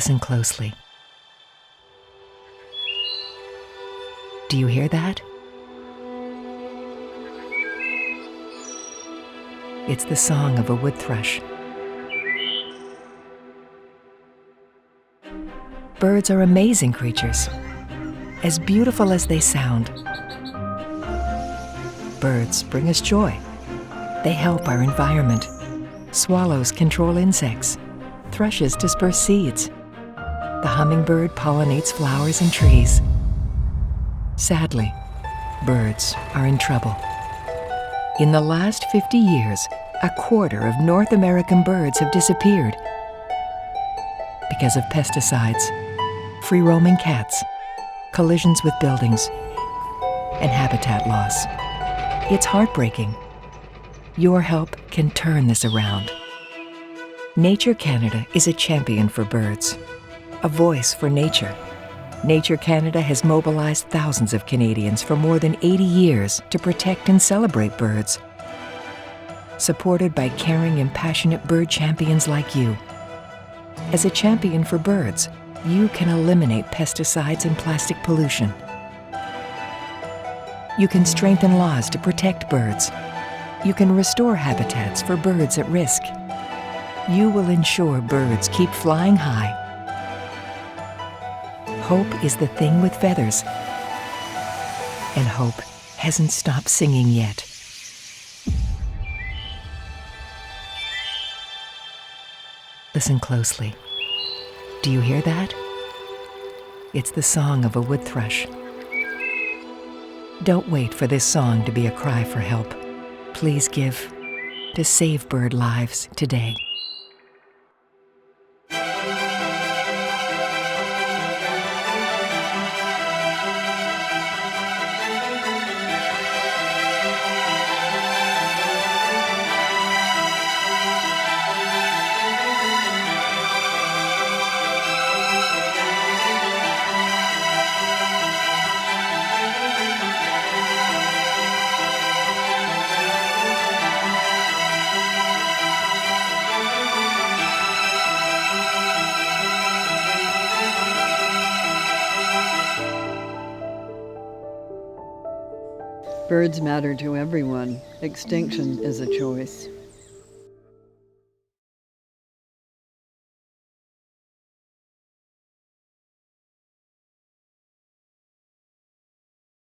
Listen closely. Do you hear that? It's the song of a wood thrush. Birds are amazing creatures, as beautiful as they sound. Birds bring us joy. They help our environment. Swallows control insects. Thrushes disperse seeds. The hummingbird pollinates flowers and trees. Sadly, birds are in trouble. In the last 50 years, a quarter of North American birds have disappeared because of pesticides, free-roaming cats, collisions with buildings, and habitat loss. It's heartbreaking. Your help can turn this around. Nature Canada is a champion for birds, a voice for nature. Nature Canada has mobilized thousands of Canadians for more than 80 years to protect and celebrate birds. Supported by caring and passionate bird champions like you. As a champion for birds, you can eliminate pesticides and plastic pollution. You can strengthen laws to protect birds. You can restore habitats for birds at risk. You will ensure birds keep flying high. Hope is the thing with feathers. And hope hasn't stopped singing yet. Listen closely. Do you hear that? It's the song of a wood thrush. Don't wait for this song to be a cry for help. Please give to save bird lives today. Birds matter to everyone. Extinction is a choice.